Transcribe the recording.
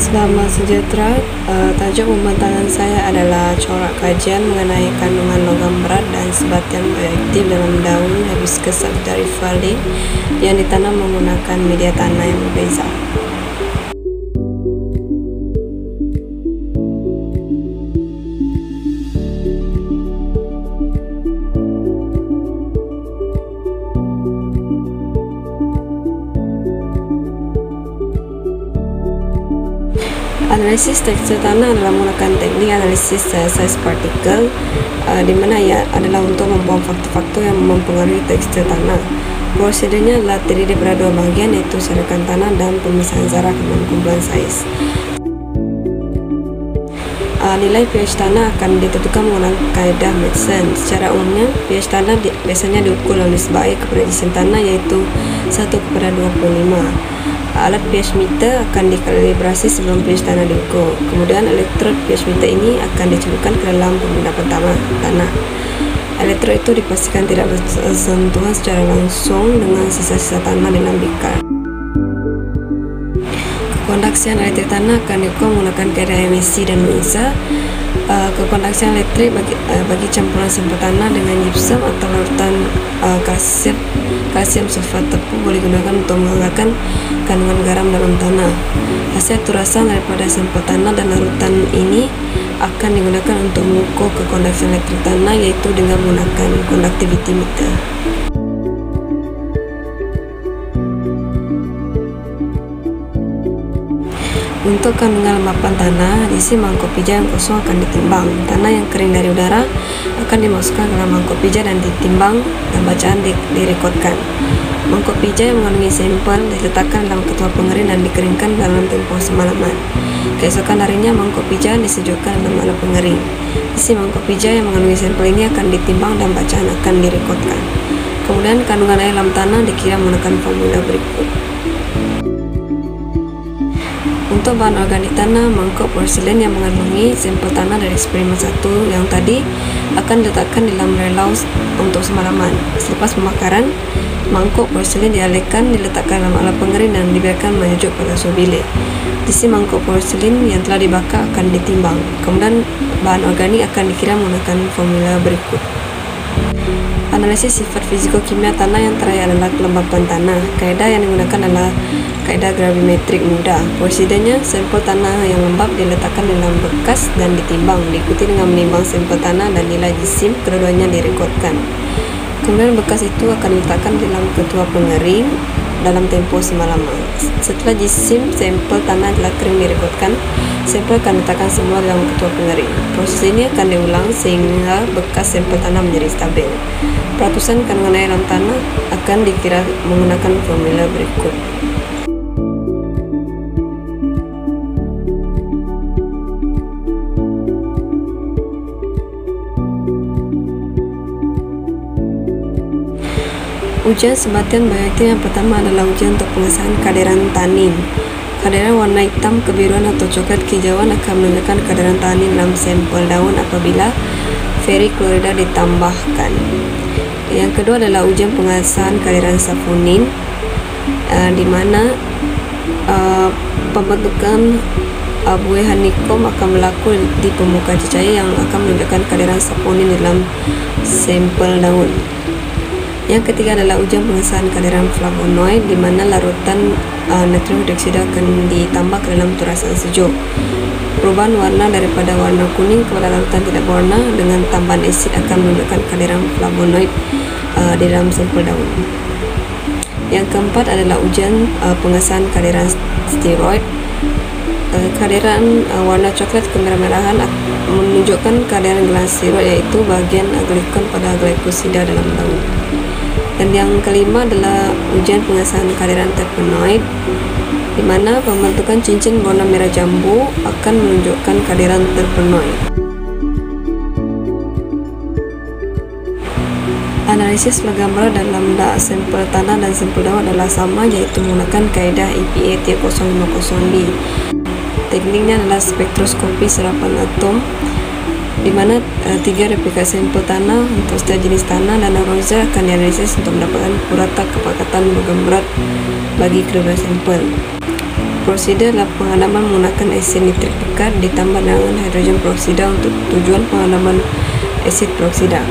Selamat sejahtera. Tajuk pembentalan saya adalah corak kajian mengenai kandungan logam berat dan sebatian bioaktif dalam daun Hibiscus sabdarifali yang ditanam menggunakan media tanah yang berbeza. Analisis tekstur tanah adalah menggunakan teknik analisis size partikel, di mana ia adalah untuk membuang faktor-faktor yang mempengaruhi tekstur tanah. Prosedurnya adalah terdiri daripada dua bahagian, yaitu syarakan tanah dan pemisahan zarah dengan kumpulan saiz. Nilai pH tanah akan ditentukan menggunakan kaedah Madsen. Secara umumnya, pH tanah biasanya diukur oleh nisbah air kepada jisim tanah, iaitu 1:25. Alat pH meter akan dikalibrasi sebelum pH tanah diukur. Kemudian elektrod pH meter ini akan dicelupkan ke dalam pembenda pertama tanah. Elektrod itu dipastikan tidak bersentuhan secara langsung dengan sisa-sisa tanah dalam bikar. Kekondaksian elektrik tanah akan diukur menggunakan kaedah emisi dan Mensa. Kekondaksian elektrik bagi campuran sampel tanah dengan gypsum atau larutan kalsium sulfat tepung boleh digunakan untuk menganggarkan kandungan garam dalam tanah. Hasil turasan daripada sampel tanah dan larutan ini akan digunakan untuk mengukur kekondaksian elektrik tanah, yaitu dengan menggunakan conductivity meter. Untuk kandungan lembapan tanah, diisi mangkuk pija yang kosong akan ditimbang. Tanah yang kering dari udara akan dimasukkan ke dalam mangkuk pija dan ditimbang, dan bacaan direkodkan. Mangkuk pija yang mengandungi sampel diletakkan dalam ketua pengering dan dikeringkan dalam tempoh semalaman. Keesokan harinya, mangkuk pija disejukkan dalam alat pengering. Isi mangkuk pija yang mengandungi sampel ini akan ditimbang dan bacaan akan direkodkan. Kemudian kandungan air dalam tanah dikira menggunakan formula berikut. Untuk bahan organik tanah, mangkuk porselen yang mengandungi sampel tanah dari eksperimen 1 yang tadi akan diletakkan di dalam relaus untuk semalaman. Selepas pembakaran, mangkuk porselen dialihkan, diletakkan dalam alat pengering dan dibiarkan menyejuk pada suhu bilik. Isi mangkuk porselen yang telah dibakar akan ditimbang. Kemudian bahan organik akan dikira menggunakan formula berikut. Analisis sifat fiziko-kimia tanah yang terakhir adalah kelembapan tanah. Kaedah yang digunakan adalah kaedah gravimetrik mudah. Prosedurnya, sampel tanah yang lembab diletakkan dalam bekas dan ditimbang, diikuti dengan menimbang sampel tanah dan nilai jisim, kedua-duanya direkodkan. Kemudian bekas itu akan diletakkan dalam ketua pengering dalam tempoh semalaman. Setelah jisim sampel tanah telah kering direkodkan, sampel akan diletakkan semula dalam ketua pengering. Proses ini akan diulang sehingga bekas sampel tanah menjadi stabil. Peratusan kandungan air dalam tanah akan dikira menggunakan formula berikut. Ujian sebatian bioaktif yang pertama adalah ujian untuk pengesahan kadaran tanin. Kadaran warna hitam, kebiruan atau coklat kehijauan akan menunjukkan kadaran tanin dalam sampel daun apabila ferric klorida ditambahkan. Yang kedua adalah ujian pengesahan kadaran saponin, di mana pembentukan buih honeycomb akan berlaku di permukaan cecair yang akan menunjukkan kadaran saponin dalam sampel daun. Yang ketiga adalah ujian pengesahan kadaran flavonoid, di mana larutan natrium hidroksida akan ditambah ke dalam turasan sejuk. Perubahan warna daripada warna kuning kepada larutan tidak berwarna dengan tambahan asid akan menunjukkan kadaran flavonoid di dalam sampel daun. Yang keempat adalah ujian pengesahan kadaran steroid. Kadaran warna coklat kemerah-merahan menunjukkan kadaran gelang steroid, yaitu bahagian glikon pada glikosida dalam daun. Dan yang kelima adalah ujian pengesahan kadaran terpenoid, di mana pembentukan cincin warna merah jambu akan menunjukkan kadaran terpenoid. Analisis logam berat dalam sampel tanah dan sampel daun adalah sama, yaitu menggunakan kaedah EPA 350B. Tekniknya adalah spektroskopi serapan atom, di mana 3 replika sampel tanah untuk setiap jenis tanah dan arosa akan dianalisis untuk mendapatkan purata kepekatan logam berat bagi kedua sampel. peroksida adalah pengalaman menggunakan asid nitrik pekat ditambah dengan hidrogen peroksida untuk tujuan pengalaman asid peroksida.